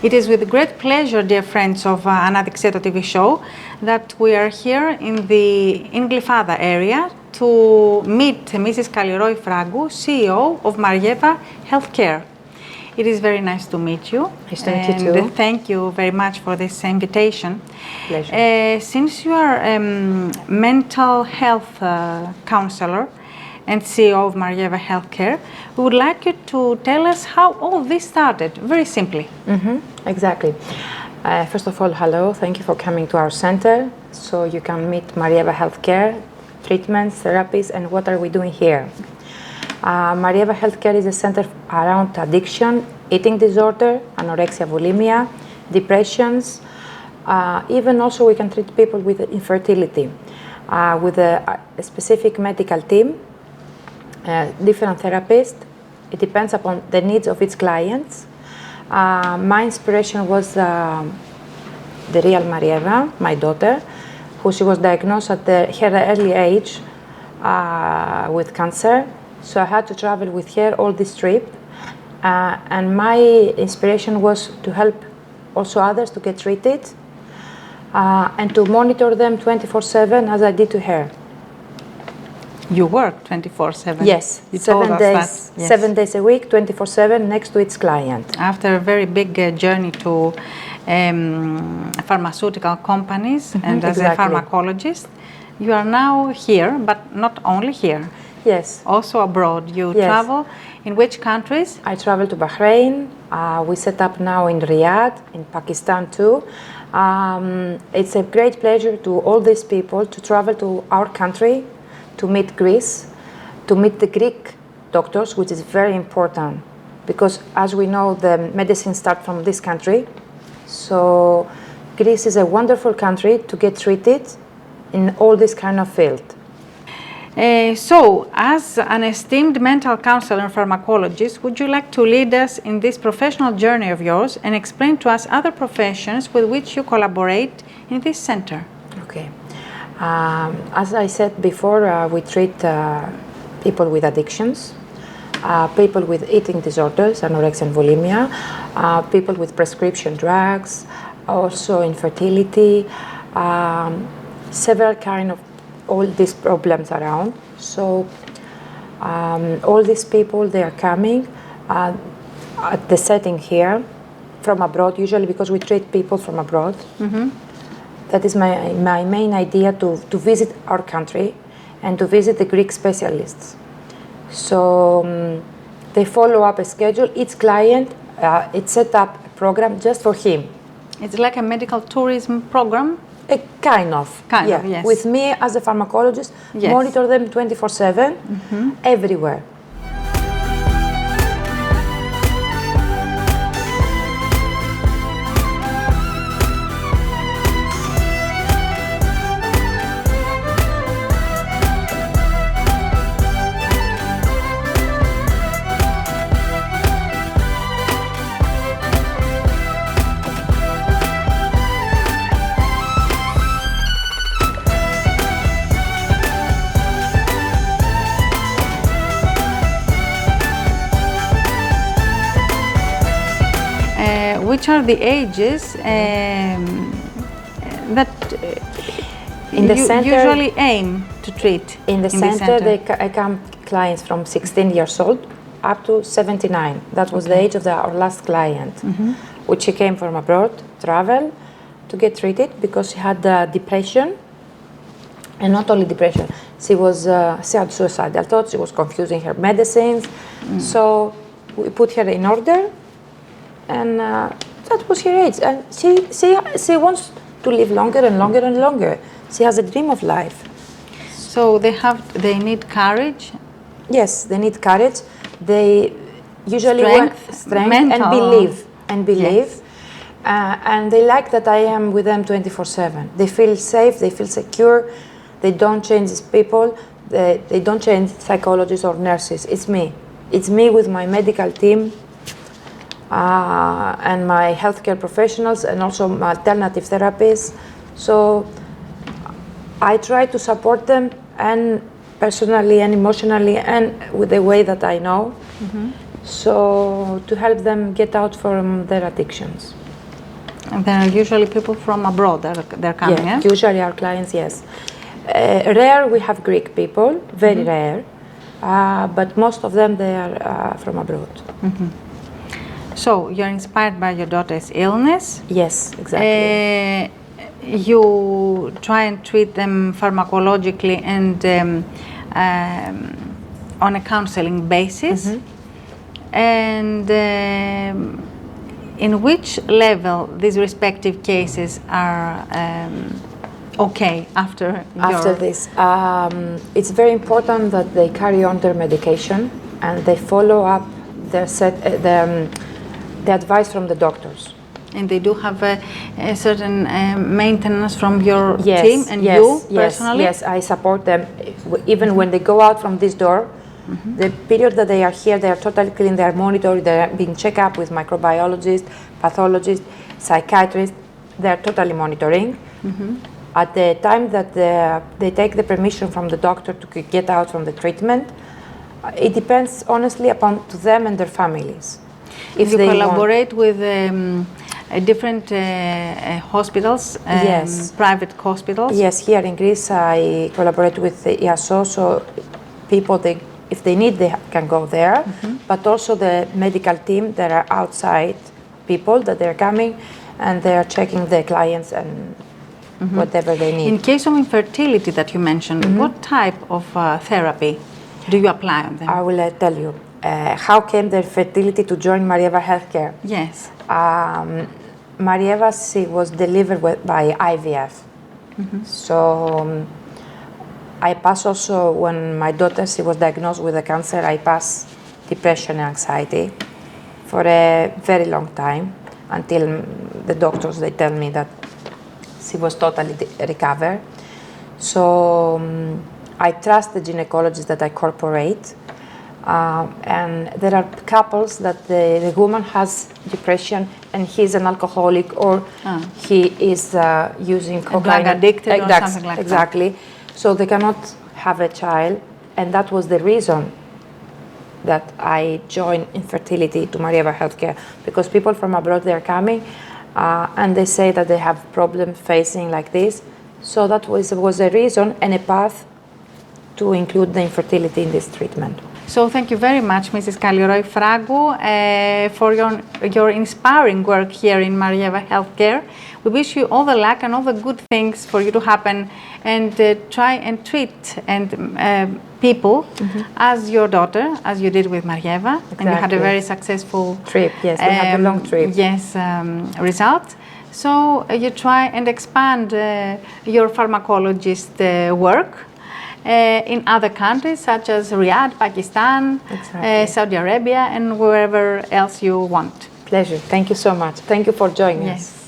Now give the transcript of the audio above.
It is with great pleasure, dear friends of Anadixeto TV show, that we are here in the Inglyfada area to meet Mrs. Kallirroe Fragkou, CEO of Marieva Healthcare. It is very nice to meet you. Nice to meet you too. And thank you very much for this invitation. Pleasure. Since you are a mental health counselor and CEO of Marieva Healthcare, we would like you to tell us how all this started, very simply. Exactly. First of all, hello. Thank you for coming to our center so you can meet Marieva Healthcare, treatments, therapies, and what are we doing here. Marieva Healthcare is a center around addiction, eating disorder, anorexia, bulimia, depressions. Even also we can treat people with infertility with a specific medical team, different therapists. It depends upon the needs of its clients. My inspiration was the real Marieva, my daughter, who she was diagnosed at her early age with cancer. So I had to travel with her all this trip. And my inspiration was to help also others to get treated and to monitor them 24/7 as I did to her. You work 24/7? Yes, You told us that. Yes. 7 days a week, 24/7 next to its client. After a very big journey to pharmaceutical companies and as a pharmacologist, you are now here, but not only here. Yes. Also abroad. You travel in which countries? I travel to Bahrain. We set up now in Riyadh, in Pakistan too. It's a great pleasure to all these people to travel to our country, to meet Greece, to meet the Greek doctors, which is very important because, as we know, the medicine starts from this country. So Greece is a wonderful country to get treated in all this kind of field. So, as an esteemed mental counselor and pharmacologist, would you like to lead us in this professional journey of yours and explain to us other professions with which you collaborate in this center? Okay. As I said before, we treat people with addictions, people with eating disorders, anorexia and bulimia, people with prescription drugs, also infertility, several kind of all these problems around. So all these people, they are coming at the setting here from abroad, usually because we treat people from abroad. That is my main idea, to visit our country and to visit the Greek specialists. So they follow up a schedule. Each client, it's set up a program just for him. It's like a medical tourism program? Kind of, yes. With me as a pharmacologist, monitor them 24/7, everywhere. Which are the ages that in the center, usually aim to treat? In the center, I come clients from 16 years old up to 79. That was the age of our last client, which she came from abroad, travel to get treated because she had depression, and not only depression. She had suicidal thoughts. She was confusing her medicines, so we put her in order. And that was her age, and she wants to live longer and longer and longer. She has a dream of life. So they need courage. Yes, they need courage. They usually want strength and believe, and they like that I am with them 24/7. They feel safe. They feel secure. They don't change these people. They don't change psychologists or nurses. It's me. It's me with my medical team. And my healthcare professionals, and also my alternative therapists. So I try to support them, and personally and emotionally, and with the way that I know, so to help them get out from their addictions. And there are usually people from abroad they're coming, Yeah, usually our clients, yes. Rare, we have Greek people, very rare, but most of them, they are from abroad. So you're inspired by your daughter's illness. Yes, exactly. You try and treat them pharmacologically and on a counseling basis. And in which level these respective cases are okay after this? It's very important that they carry on their medication and they follow up the advice from the doctors. And they do have a certain maintenance from your Yes, team and yes, you yes, personally? Yes, I support them. Even when they go out from this door, the period that they are here, they are totally clean, they are monitored, they are being checked up with microbiologists, pathologists, psychiatrists. They are totally monitoring. At the time that they take the permission from the doctor to get out from the treatment, it depends honestly upon to them and their families. If you collaborate with different hospitals, yes, private hospitals? Yes, here in Greece I collaborate with the EASO, so people, if they need, they can go there, but also the medical team, there are outside people that they're coming and they are checking the clients and whatever they need. In case of infertility that you mentioned, what type of therapy do you apply on them? I will tell you. How came the fertility to join Marieva Healthcare? Yes. Marieva, she was delivered by IVF. So I passed also, when my daughter, she was diagnosed with a cancer, I passed depression and anxiety for a very long time until the doctors, they tell me that she was totally recovered. So I trust the gynecologist that I cooperate. And there are couples that the woman has depression and he's an alcoholic or he is using cocaine. Drug addicted or something like exactly. So they cannot have a child, and that was the reason that I joined infertility to Marieva Healthcare, because people from abroad, they are coming and they say that they have problems facing like this. So that was a reason and a path to include the infertility in this treatment. So thank you very much, Mrs. Kallirroe Fragkou, for your inspiring work here in Marieva Healthcare. We wish you all the luck and all the good things for you to happen, and try and treat people as your daughter, as you did with Marieva, and you had a very successful trip. Yes, we had a long trip. Yes, result. So you try and expand your pharmacologist work in other countries such as Riyadh, Pakistan, Saudi Arabia, and wherever else you want. Pleasure. Thank you so much. Thank you for joining us.